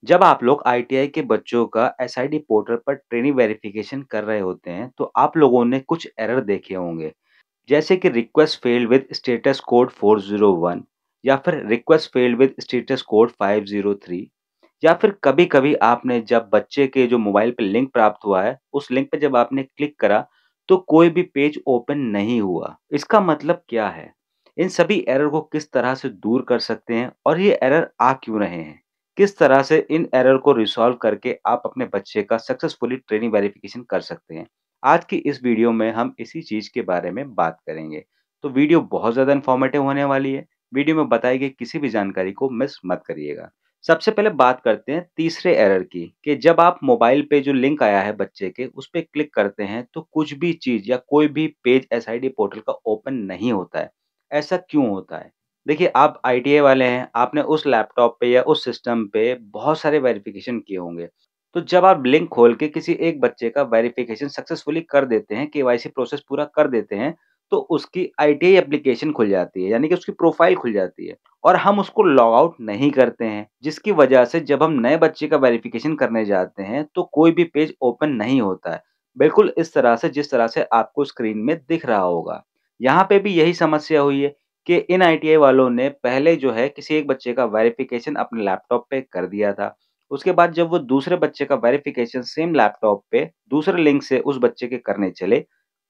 जब आप लोग आईटीआई के बच्चों का एसआईडी पोर्टल पर ट्रेनिंग वेरिफिकेशन कर रहे होते हैं, तो आप लोगों ने कुछ एरर देखे होंगे, जैसे कि request failed with status code 401 या फिर request failed with status code 503 या फिर कभी-कभी आपने जब बच्चे के जो मोबाइल पे लिंक प्राप्त हुआ है, उस लिंक पे जब आपने क्लिक करा, तो कोई भी पेज ओपन नहीं हुआ। इसका मतलब क्या है? इन सभी एरर को किस तरह से दूर कर सकते हैं और ये एरर आ क्यों रहे हैं? किस तरह से इन एरर को रिज़ॉल्व करके आप अपने बच्चे का सक्सेसफुली ट्रेनिंग वेरिफिकेशन कर सकते हैं? आज की इस वीडियो में हम इसी चीज़ के बारे में बात करेंगे। तो वीडियो बहुत ज़्यादा इन्फॉर्मेटिव होने वाली है। वीडियो में बताई गई किसी भी जानकारी को मिस मत करिएगा। सबसे पहले बात करते हैं तीसरे एरर की कि जब आप मोबाइल पे जो लिंक आया है बच्चे के, उस पे क्लिक करते हैं तो कुछ भी चीज़ या कोई भी पेज एसआईडी पोर्टल का ओपन नहीं होता है। ऐसा क्यों होता है? देखिए, आप आईटीआई वाले हैं, आपने उस लैपटॉप पे या उस सिस्टम पे बहुत सारे वेरिफिकेशन किए होंगे। तो जब आप लिंक खोल के किसी एक बच्चे का वेरिफिकेशन सक्सेसफुली कर देते हैं, केवाईसी प्रोसेस पूरा कर देते हैं, तो उसकी आईटीआई एप्लीकेशन खुल जाती है, यानी कि उसकी प्रोफाइल खुल जाती है और हम उसको लॉग आउट नहीं करते हैं, जिसकी वजह से जब हम नए बच्चे का वेरिफिकेशन करने जाते हैं, तो कोई भी पेज ओपन नहीं होता है। बिल्कुल इस तरह से जिस तरह से आपको स्क्रीन में दिख रहा होगा। यहाँ पे भी यही समस्या हुई है कि इन आईटीआई वालों ने पहले जो है किसी एक बच्चे का वेरिफिकेशन अपने लैपटॉप पे कर दिया था। उसके बाद जब वो दूसरे बच्चे का वेरिफिकेशन सेम लैपटॉप पे दूसरे लिंक से उस बच्चे के करने चले,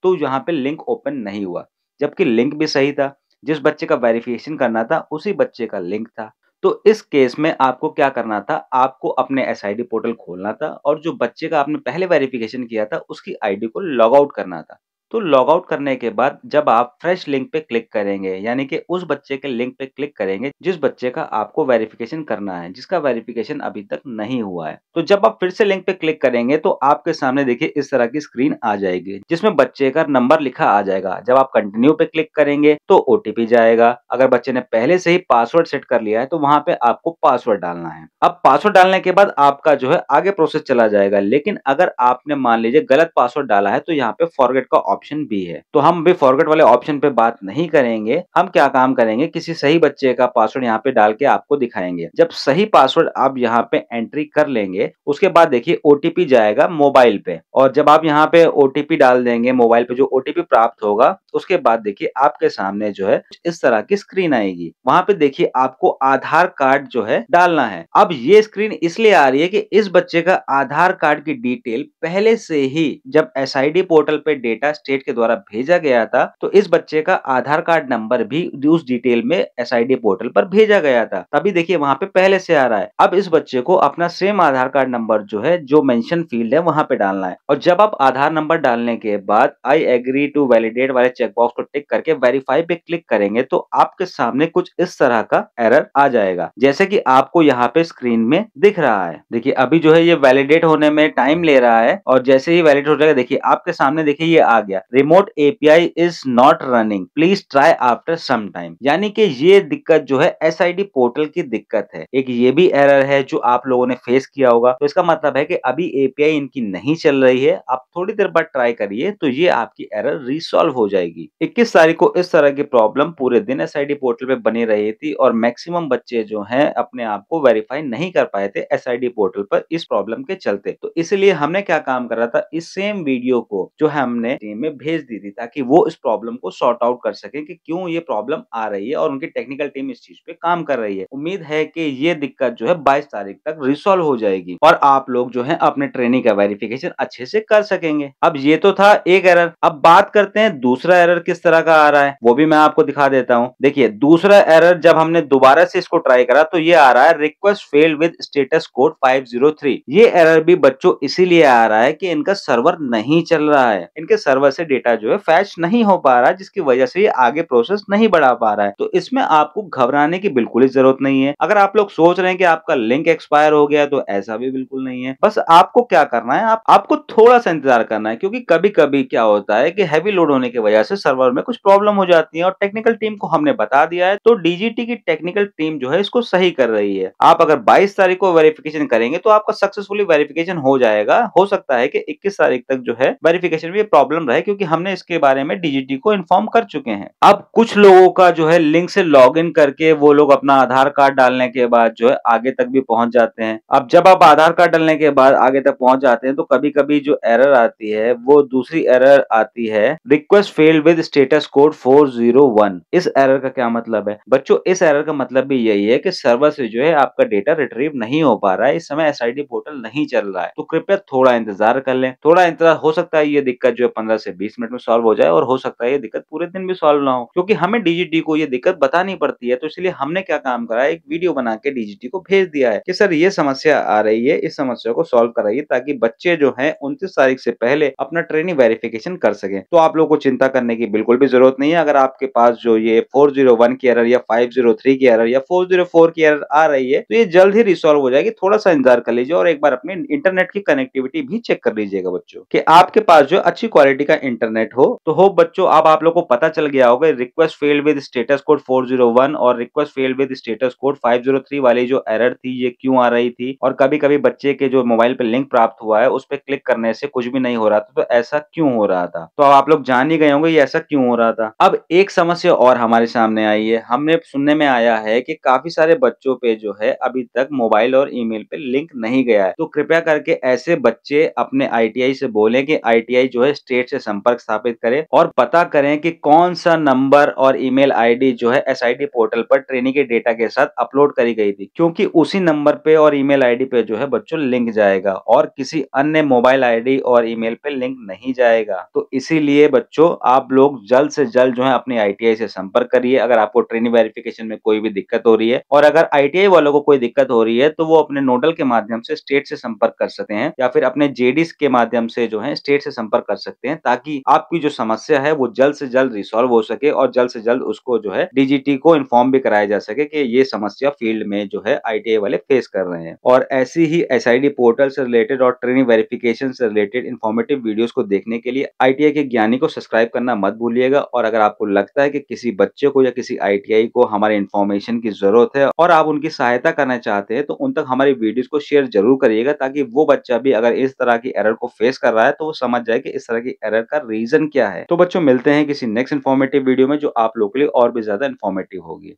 तो यहाँ पे लिंक ओपन नहीं हुआ। जबकि लिंक भी सही था, जिस बच्चे का वेरिफिकेशन करना था उसी बच्चे का लिंक था। तो इस केस में आपको क्या करना था, आपको अपने एसआईडी पोर्टल खोलना था और जो बच्चे का आपने पहले वेरिफिकेशन किया था उसकी आईडी को लॉग आउट करना था। तो लॉग आउट करने के बाद जब आप फ्रेश लिंक पे क्लिक करेंगे, यानी कि उस बच्चे के लिंक पे क्लिक करेंगे जिस बच्चे का आपको वेरिफिकेशन करना है, जिसका वेरिफिकेशन अभी तक नहीं हुआ है। तो जब आप फिर से लिंक पे क्लिक करेंगे तो आपके सामने देखिए इस तरह की स्क्रीन आ जाएगी, जिसमें बच्चे का नंबर लिखा आ जाएगा। जब आप कंटिन्यू पे क्लिक करेंगे तो ओटीपी जाएगा। अगर बच्चे ने पहले से ही पासवर्ड सेट कर लिया है तो वहाँ पे आपको पासवर्ड डालना है। अब पासवर्ड डालने के बाद आपका जो है आगे प्रोसेस चला जाएगा, लेकिन अगर आपने मान लीजिए गलत पासवर्ड डाला है तो यहाँ पे फॉरगेट का ऑप्शन भी है। तो हम भी फॉरगेट वाले ऑप्शन पे बात नहीं करेंगे। हम क्या काम करेंगे, किसी सही बच्चे का पासवर्ड यहाँ पे डाल के आपको दिखाएंगे। जब सही पासवर्ड आप यहाँ पे एंट्री कर लेंगे, उसके बाद देखिए ओटीपी जाएगा मोबाइल पे और जब आप यहाँ पे ओटीपी डाल देंगे, मोबाइल पे जो ओटीपी प्राप्त होगा, उसके बाद देखिए आपके सामने जो है इस तरह की स्क्रीन आएगी। वहाँ पे देखिए आपको आधार कार्ड जो है डालना है। अब ये स्क्रीन इसलिए आ रही है कि इस बच्चे का आधार कार्ड की डिटेल पहले से ही जब एसआईडी पोर्टल पे डेटा स्टेट के द्वारा भेजा गया था, तो इस बच्चे का आधार कार्ड नंबर भी उस डिटेल में एसआईडी पोर्टल पर भेजा गया था। तभी देखिए वहाँ पे पहले से आ रहा है। अब इस बच्चे को अपना सेम आधार कार्ड नंबर जो है, जो मेंशन फील्ड है वहाँ पे डालना है और जब आप आधार नंबर डालने के बाद आई एग्री टू वैलिडेट वाले चेकबॉक्स को टिक करके वेरीफाई पे क्लिक करेंगे तो आपके सामने कुछ इस तरह का एरर आ जाएगा, जैसे कि आपको यहाँ पे स्क्रीन में दिख रहा है। देखिए अभी जो है ये वैलिडेट होने में टाइम ले रहा है और जैसे ही वैलिडेट हो जाएगा देखिए आपके सामने देखिए ये आ गया, remote API is not running, please try after some time. यानी कि ये दिक्कत जो है एसआईडी पोर्टल की दिक्कत है। एक ये भी एरर है जो आप लोगों ने फेस किया होगा। तो इसका मतलब है कि अभी एपीआई इनकी नहीं चल रही है, आप थोड़ी देर बाद ट्राई करिए तो ये आपकी एरर रिसॉल्व हो जाएगी। 21 तारीख को इस तरह की प्रॉब्लम पूरे दिन एसआईडी पोर्टल पे बनी रही थी और मैक्सिमम बच्चे जो हैं अपने आप को वेरीफाई नहीं कर पाए थे एसआईडी पोर्टल पर इस प्रॉब्लम के चलते। तो इसलिए हमने क्या काम करा था, इस सेम वीडियो को जो है हमने टीम में भेज दी थी ताकि वो इस प्रॉब्लम को सॉर्ट आउट कर सके कि क्यों ये प्रॉब्लम आ रही है और उनकी टेक्निकल टीम इस चीज पे काम कर रही है। उम्मीद है कि ये दिक्कत जो है 22 तारीख तक रिसॉल्व हो जाएगी और आप लोग जो है अपने ट्रेनिंग का वेरिफिकेशन अच्छे से कर सकेंगे। अब ये तो था एक एरर। अब बात करते हैं दूसरा एरर किस तरह का आ रहा है, वो भी मैं आपको दिखा देता हूँ। देखिए दूसरा एरर जब हमने दोबारा से इसको ट्राई करा तो ये आ रहा है request failed with status code 503। ये एरर भी बच्चों इसीलिए आ रहा है कि इनका सर्वर नहीं चल रहा है, इनके सर्वर से डेटा जो है फैच नहीं हो पा रहा है, जिसकी वजह से ये आगे प्रोसेस नहीं बढ़ा पा रहा है। तो इसमें आपको घबराने की बिल्कुल ही जरूरत नहीं है। अगर आप लोग सोच रहे हैं कि आपका लिंक एक्सपायर हो गया तो ऐसा भी बिल्कुल नहीं है। बस आपको क्या करना है, आपको थोड़ा सा इंतजार करना है, क्योंकि कभी कभी क्या होता है कि हैवी लोड होने की वजह से सर्वर में कुछ प्रॉब्लम हो जाती है और टेक्निकल टीम को हमने बता दिया है तो डीजीटी की टेक्निकल टीम जो है इसको सही कर रही है। आप अगर 22 तारीख को वेरिफिकेशन करेंगे तो आपका सक्सेसफुली वेरिफिकेशन हो जाएगा। हो सकता है कि 21 तारीख तक जो है वेरिफिकेशन में ये प्रॉब्लम रहे, क्योंकि हमने इसके बारे में डीजीटी को इन्फॉर्म कर चुके हैं। अब कुछ लोगों का जो है लिंक से लॉगिन करके वो लोग अपना आधार कार्ड डालने के बाद जो है आगे तक भी पहुँच जाते हैं। अब जब आप आधार कार्ड डालने के बाद आगे तक पहुँच जाते हैं तो कभी-कभी जो एरर आती है वो दूसरी एरर आती है, request failed with status code 401। इस एरर का क्या मतलब है? बच्चों, इस एरर का मतलब भी यही है कि सर्वर से जो है आपका डेटा रिट्रीव नहीं हो पा रहा है, इस समय एसआईडी पोर्टल नहीं चल रहा है। तो कृपया थोड़ा इंतज़ार कर लें। थोड़ा इंतज़ार, हो सकता है ये दिक्कत जो है 15 से 20 मिनट में सॉल्व हो जाए और हो सकता है ये दिक्कत पूरे दिन भी सॉल्व ना हो, क्योंकि हमें डीजीटी को ये दिक्कत बतानी पड़ती है। तो इसलिए हमने क्या काम करा है, एक वीडियो बना के डीजीटी को भेज दिया है कि सर ये समस्या आ रही है, इस समस्या को सॉल्व कराइए ताकि बच्चे जो हैं 29 तारीख से पहले अपना ट्रेनिंग वेरिफिकेशन कर सकें। तो आप लोगों को चिंता करने की बिल्कुल भी ज़रूरत नहीं है। अगर आपके पास जो ये 401 की एरर या 503 की एरर या 404 की एरर आ रही है, तो ये जल्द ही रिज़ॉल्व हो जाएगी। थोड़ा-सा इंतज़ार कर लीजिए और एक बार अपने इंटरनेट की कनेक्टिविटी भी चेक कर लीजिएगा बच्चों, कि आपके पास जो अच्छी क्वालिटी का इंटरनेट हो। तो होप बच्चों अब आप लोग को पता चल गया होगा request failed with status code 401 और request failed with status code 503 वाली जो एरर थी ये क्यों आ रही थी, और कभी-कभी बच्चे के जो मोबाइल पे लिंक प्राप्त हुआ है उस पे क्लिक करने से कुछ भी नहीं हो रहा था, तो ऐसा क्यों हो रहा था? तो अब आप लोग जान ही गए होंगे ये ऐसा क्यों हो रहा था। अब एक समस्या और हमारे सामने आई है। हमने सुनने में आया है कि काफ़ी सारे बच्चों पे जो है अभी तक मोबाइल और ईमेल पे लिंक नहीं गया है। तो कृपया करके ऐसे बच्चे अपने आईटीआई से बोलें कि आईटीआई जो है स्टेट से संपर्क स्थापित करे और पता करें कि कौन-सा नंबर और ईमेल आईडी जो है एसआईडी पोर्टल पर ट्रेनी के डेटा के साथ अपलोड करी गई थी। क्योंकि उसी नंबर पे और ईमेल आईडी पे जो है बच्चों लिंक जाएगा और किसी अन्य मोबाइल आईडी और ईमेल पे लिंक नहीं जाएगा। तो इसीलिए बच्चों आप लोग जल्द से जल्द जो है अपनी आईटीआई से संपर्क करिए अगर आपको ट्रेनिंग वेरिफिकेशन में कोई भी दिक्कत हो रही है, और अगर आईटीआई वालों को कोई दिक्कत हो रही है तो वो अपने नोडल के माध्यम से स्टेट से संपर्क कर सकते हैं या फिर अपने जेडीस के माध्यम से जो है स्टेट से संपर्क कर सकते हैं, ताकि आपकी जो समस्या है वो जल्द से जल्द रिसॉल्व हो सके और जल्द से जल्द उसको जो है डीजीटी को इन्फॉर्म भी कराया जा सके कि ये समस्या फील्ड में जो है आईटीआई वाले फेस कर रहे हैं। और ऐसी ही एसआईडी पोर्टल से रिलेटेड और ट्रेनिंग वेरिफिकेशन से रिलेटेड इन्फॉर्मेटिव वीडियोस को देखने के लिए आईटीआई के ज्ञानी को सब्सक्राइब करना मत भूलिएगा। और अगर आपको लगता है कि किसी बच्चे को या किसी आईटीआई को हमारे इन्फॉर्मेशन की जरूरत है और आप उनकी सहायता करना चाहते हैं, तो उन तक हमारी वीडियोस को शेयर जरूर करिएगा, ताकि वो बच्चा भी अगर इस तरह की एरर को फेस कर रहा है तो वो समझ जाए कि इस तरह की एरर का रीजन क्या है। तो बच्चों मिलते हैं किसी नेक्स्ट इन्फॉर्मेटिव वीडियो में जो आप लोगों के लिए और भी ज्यादा इन्फॉर्मेटिव होगी।